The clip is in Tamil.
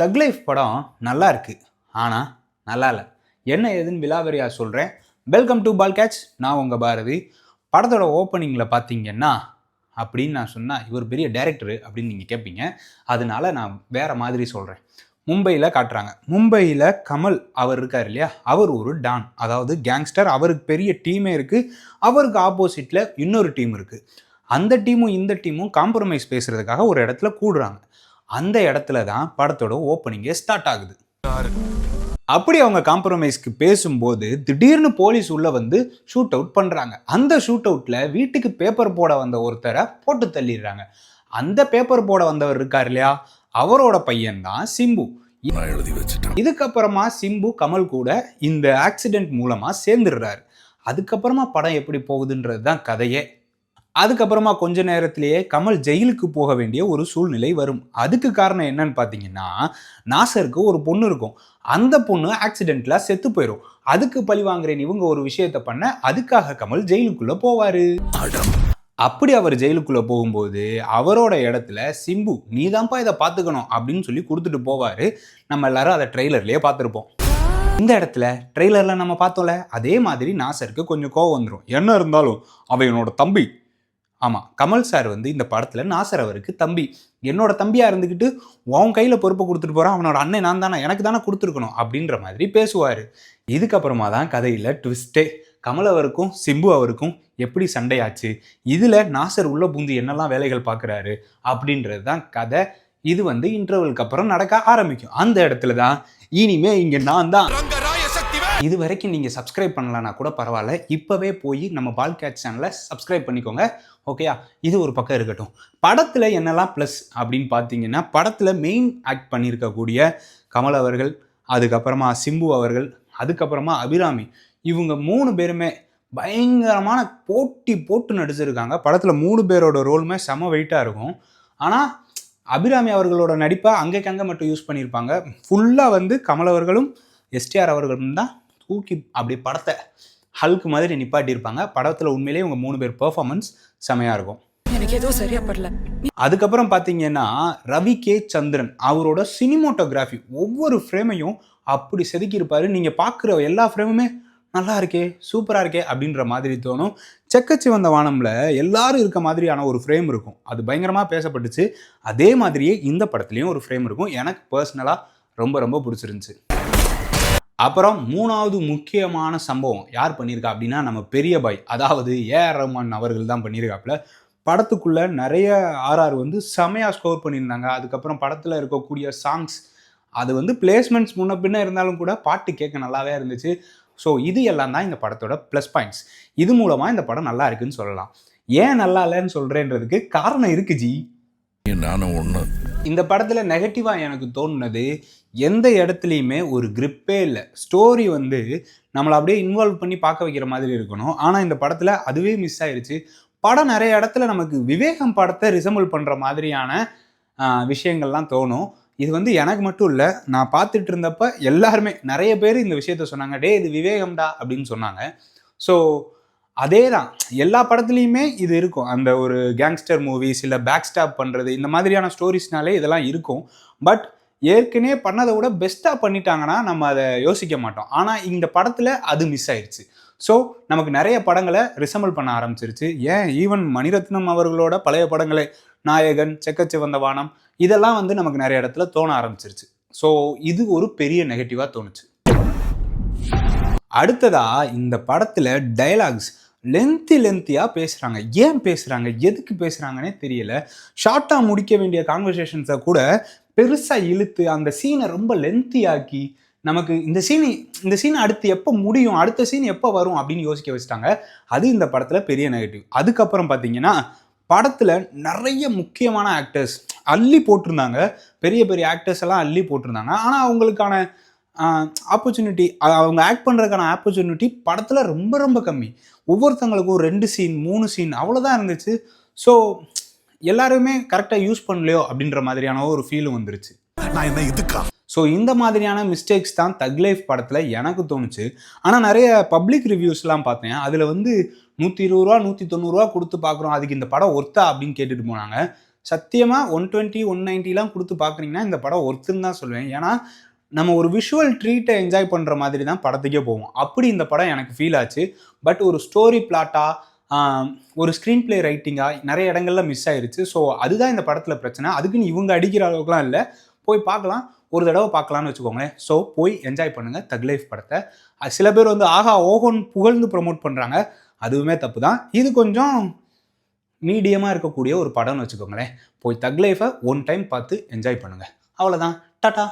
தக் லைஃப் படம் நல்லா இருக்கு, ஆனால் நல்லா இல்லை. என்ன ஏதுன்னு விலாவரியா சொல்கிறேன். Welcome to ball catch. நான் உங்கள் பாரதி. படத்தோட ஓப்பனிங்கில் பார்த்தீங்கன்னா அப்படின்னு நான் சொன்னால் இவர் பெரிய டைரக்டரு அப்படின்னு நீங்கள் கேட்பீங்க. அதனால நான் வேறு மாதிரி சொல்கிறேன். மும்பையில் காட்டுறாங்க. மும்பையில் கமல் அவர் இருக்கார் இல்லையா, அவர் ஒரு டான், அதாவது கேங்ஸ்டர். அவருக்கு பெரிய டீமே இருக்குது. அவருக்கு ஆப்போசிட்டில் இன்னொரு டீம் இருக்குது. அந்த டீமும் இந்த டீமும் காம்ப்ரமைஸ் பேசுகிறதுக்காக ஒரு இடத்துல கூடுறாங்க. அந்த இடத்துல தான் படத்தோட ஓப்பனிங்கே ஸ்டார்ட் ஆகுது. அப்படி அவங்க காம்ப்ரமைஸ்க்கு பேசும்போது திடீர்னு போலீஸ் உள்ள வந்து ஷூட் அவுட் பண்ணுறாங்க. அந்த ஷூட் அவுட்டில் வீட்டுக்கு பேப்பர் போட வந்த ஒருத்தரை போட்டு தள்ளிடுறாங்க. அந்த பேப்பர் போட வந்தவர் இருக்கார் இல்லையா, அவரோட பையன்தான் சிம்பு. இதுக்கப்புறமா சிம்பு கமல் கூட இந்த ஆக்சிடென்ட் மூலமாக சேர்ந்துடுறாரு. அதுக்கப்புறமா படம் எப்படி போகுதுன்றது தான் கதையே. அதுக்கப்புறமா கொஞ்ச நேரத்திலேயே கமல் ஜெயிலுக்கு போக வேண்டிய ஒரு சூழ்நிலை வரும். அதுக்கு காரணம் என்னன்னு பார்த்தீங்கன்னா, நாசருக்கு ஒரு பொண்ணு இருக்கும். அந்த பொண்ணு ஆக்சிடென்ட்ல செத்து போயிடும். அதுக்கு பழி வாங்குறேன் இவங்க ஒரு விஷயத்த பண்ண, அதுக்காக கமல் ஜெயிலுக்குள்ள போவாரு. அப்படி அவர் ஜெயிலுக்குள்ள போகும்போது அவரோட இடத்துல சிம்பு நீதான்ப்பா இதை பார்த்துக்கணும் அப்படின்னு சொல்லி கொடுத்துட்டு போவாரு. நம்ம எல்லாரும் அதை ட்ரெய்லர்லயே பார்த்துருப்போம். இந்த இடத்துல ட்ரெய்லர்ல நம்ம பார்த்தோம்ல, அதே மாதிரி நாசருக்கு கொஞ்சம் கோவம் வந்துடும். என்ன இருந்தாலும் அவன் என்னோட தம்பி. ஆமாம், கமல் சார் வந்து இந்த படத்தில் நாசர் அவருக்கு தம்பி. என்னோட தம்பியாக இருந்துக்கிட்டு உன் கையில் பொறுப்பை கொடுத்துட்டு போகிறான், அவனோட அண்ணன் நான் தானே, எனக்கு தானே கொடுத்துருக்கணும் அப்படின்ற மாதிரி பேசுவார். இதுக்கப்புறமா தான் கதையில் ட்விஸ்ட்டே. கமல் அவருக்கும் சிம்பு அவருக்கும் எப்படி சண்டையாச்சு, இதில் நாசர் உள்ள பூந்து என்னெல்லாம் வேலைகள் பார்க்குறாரு அப்படின்றது தான் கதை. இது வந்து இன்டர்வலுக்கு அப்புறம் நடக்க ஆரம்பிக்கும். அந்த இடத்துல தான் இனிமே இங்கே நான் தான். இது வரைக்கும் நீங்கள் சப்ஸ்கிரைப் பண்ணலன்னா கூட பரவாயில்ல, இப்போவே போய் நம்ம பால் கேட்ச் சேனலை சப்ஸ்கிரைப் பண்ணிக்கோங்க. ஓகேயா, இது ஒரு பக்கம் இருக்கட்டும். படத்தில் என்னெல்லாம் ப்ளஸ் அப்படின்னு பார்த்தீங்கன்னா, படத்தில் மெயின் ஆக்ட் பண்ணியிருக்கக்கூடிய கமல் அவர்கள், அதுக்கப்புறமா சிம்பு அவர்கள், அதுக்கப்புறமா அபிராமி, இவங்க 3 பேருமே பயங்கரமான போட்டி போட்டு நடிச்சிருக்காங்க. படத்தில் 3 பேரோட ரோலுமே செம வெயிட்டாக இருக்கும். ஆனால் அபிராமி அவர்களோட நடிப்பை அங்கேக்கங்கே மட்டும் யூஸ் பண்ணியிருப்பாங்க. ஃபுல்லாக வந்து கமல் அவர்களும் எஸ்டிஆர் அவர்களும் தான் தூக்கி அப்படி படத்தை ஹல்க் மாதிரி நிப்பாட்டியிருப்பாங்க. படத்தில் உண்மையிலேயே இவங்க 3 பேர் பெர்ஃபார்மன்ஸ் செமையாக இருக்கும். எனக்கு ஏதோ சரியா படல. அதுக்கப்புறம் பார்த்தீங்கன்னா ரவி கே சந்திரன் அவரோட சினிமோட்டோகிராஃபி, ஒவ்வொரு ஃப்ரேமையும் அப்படி செதுக்கியிருப்பாரு. நீங்கள் பார்க்குற எல்லா ஃப்ரேமுமே நல்லா இருக்கே, சூப்பராக இருக்கே அப்படின்ற மாதிரி தோணும். செக்கச்சிவந்த வானம்ல எல்லாரும் இருக்க மாதிரியான ஒரு ஃப்ரேம் இருக்கும். அது பயங்கரமாக பேசப்பட்டுச்சு. அதே மாதிரியே இந்த படத்துலையும் ஒரு ஃப்ரேம் இருக்கும். எனக்கு பர்சனலாக ரொம்ப ரொம்ப பிடிச்சிருந்துச்சு. அப்புறம் 3வது முக்கியமான சம்பவம் யார் பண்ணியிருக்கா அப்படின்னா, நம்ம பெரிய பாய், அதாவது ஏஆர் ரஹ்மான் அவர்கள் தான் பண்ணியிருக்காப்புல. படத்துக்குள்ளே நிறைய ஆர்ஆர் வந்து செமையாக ஸ்கோர் பண்ணியிருந்தாங்க. அதுக்கப்புறம் படத்தில் இருக்கக்கூடிய சாங்ஸ், அது வந்து பிளேஸ்மெண்ட்ஸ் முன்ன பின்ன இருந்தாலும் கூட பாட்டு கேட்க நல்லாவே இருந்துச்சு. ஸோ இது எல்லாம் தான் இந்த படத்தோட ப்ளஸ் பாயிண்ட்ஸ். இது மூலமாக இந்த படம் நல்லா இருக்குன்னு சொல்லலாம். ஏன் நல்லா இல்லைன்னு சொல்கிறேன்றதுக்கு காரணம் இருக்கு ஜி. நானும் ஒன்று இந்த படத்தில் நெகட்டிவாக எனக்கு தோணுனது, எந்த இடத்துலையுமே ஒரு கிரிப்பே இல்லை. ஸ்டோரி வந்து நம்மளை அப்படியே இன்வால்வ் பண்ணி பார்க்க வைக்கிற மாதிரி இருக்கணும். ஆனால் இந்த படத்தில் அதுவே மிஸ் ஆயிடுச்சு. படம் நிறைய இடத்துல நமக்கு விவேகம் படத்தை ரிசம்பிள் பண்ணுற மாதிரியான விஷயங்கள்லாம் தோணும். இது வந்து எனக்கு மட்டும் இல்லை, நான் பார்த்துட்டு இருந்தப்ப எல்லாருமே நிறைய பேர் இந்த விஷயத்த சொன்னாங்க, டே இது விவேகம்டா அப்படின்னு சொன்னாங்க. ஸோ அதே தான் எல்லா படத்துலையுமே இது இருக்கும். அந்த ஒரு கேங்ஸ்டர் மூவிஸ் இல்லை பேக் ஸ்டாப் பண்ணுறது, இந்த மாதிரியான ஸ்டோரிஸ்னாலே இதெல்லாம் இருக்கும். பட் ஏற்கனவே பண்ணதை விட பெஸ்ட்டாக பண்ணிட்டாங்கன்னா நம்ம அதை யோசிக்க மாட்டோம். ஆனால் இந்த படத்தில் அது மிஸ் ஆயிடுச்சு. ஸோ நமக்கு நிறைய படங்களை ரிசம்பிள் பண்ண ஆரம்பிச்சிருச்சு. ஏன் ஈவன் மணிரத்னம் அவர்களோட பழைய படங்களே, நாயகன், செக்கச்சிவந்த வானம், இதெல்லாம் வந்து நமக்கு நிறைய இடத்துல தோண ஆரம்பிச்சிருச்சு. ஸோ இது ஒரு பெரிய நெகட்டிவாக தோணுச்சு. அடுத்ததா இந்த படத்தில் டைலாக்ஸ் லென்த்தியாக பேசுகிறாங்க. ஏன் பேசுகிறாங்க, எதுக்கு பேசுகிறாங்கன்னே தெரியல. ஷார்ட்டாக முடிக்க வேண்டிய கான்வர்சேஷன்ஸை கூட பெருசாக இழுத்து அந்த சீனை ரொம்ப லென்த்தியாக்கி நமக்கு இந்த சீன் அடுத்து எப்போ முடியும், அடுத்த சீன் எப்போ வரும் அப்படின்னு யோசிக்க வச்சுட்டாங்க. அது இந்த படத்தில் பெரிய நெகட்டிவ். அதுக்கப்புறம் பார்த்தீங்கன்னா, படத்தில் நிறைய முக்கியமான ஆக்டர்ஸ் அள்ளி போட்டிருந்தாங்க. பெரிய பெரிய ஆக்டர்ஸ் எல்லாம் அள்ளி போட்டிருந்தாங்க. ஆனால் அவங்களுக்கான ஆப்பர்ச்சுனிட்டி, அவங்க ஆக்ட் பண்ணுறதுக்கான ஆப்பர்ச்சுனிட்டி படத்தில் ரொம்ப ரொம்ப கம்மி. ஒவ்வொருத்தங்களுக்கும் 2 சீன் 3 சீன் அவ்வளோதான் இருந்துச்சு. ஸோ எல்லாருமே கரெக்டாக யூஸ் பண்ணலையோ அப்படின்ற மாதிரியான ஒரு ஃபீலும் வந்துருச்சு. ஸோ இந்த மாதிரியான மிஸ்டேக்ஸ் தான் தக் லைஃப் படத்தில் எனக்கு தோணுச்சு. ஆனால் நிறைய பப்ளிக் ரிவ்யூஸ்லாம் பார்த்தேன். அதில் வந்து 120 ரூபா 190 ரூபா கொடுத்து பார்க்குறோம், அதுக்கு இந்த படம் ஒர்த்தா அப்படின்னு கேட்டுட்டு போனாங்க. சத்தியமாக 120 190லாம் கொடுத்து பார்க்குறீங்கன்னா இந்த படம் ஒர்த்துன்னு தான் சொல்லுவேன். ஏன்னா நம்ம ஒரு விஷுவல் ட்ரீட்டை என்ஜாய் பண்ணுற மாதிரி தான் படத்துக்கே போவோம். அப்படி இந்த படம் எனக்கு ஃபீல் ஆச்சு. பட் ஒரு ஸ்டோரி பிளாட்டாக ஒரு ஸ்க்ரீன் பிளே ரைட்டிங்காக நிறைய இடங்கள்ல மிஸ் ஆயிருச்சு. ஸோ அதுதான் இந்த படத்தில் பிரச்சனை. அதுக்குன்னு இவங்க அடிக்கிற அளவுக்குலாம் இல்லை. போய் பார்க்கலாம், ஒரு தடவை பார்க்கலான்னு வச்சுக்கோங்களேன். ஸோ போய் என்ஜாய் பண்ணுங்கள் தக் லைஃப் படத்தை. சில பேர் வந்து ஆஹா ஓஹோன்னு புகழ்ந்து ப்ரொமோட் பண்ணுறாங்க. அதுவுமே தப்பு தான். இது கொஞ்சம் மீடியமாக இருக்கக்கூடிய ஒரு படம்னு வச்சுக்கோங்களேன். போய் தக் லைஃபை ஒன் டைம் பார்த்து என்ஜாய் பண்ணுங்கள். அவ்வளோதான். டாட்டா.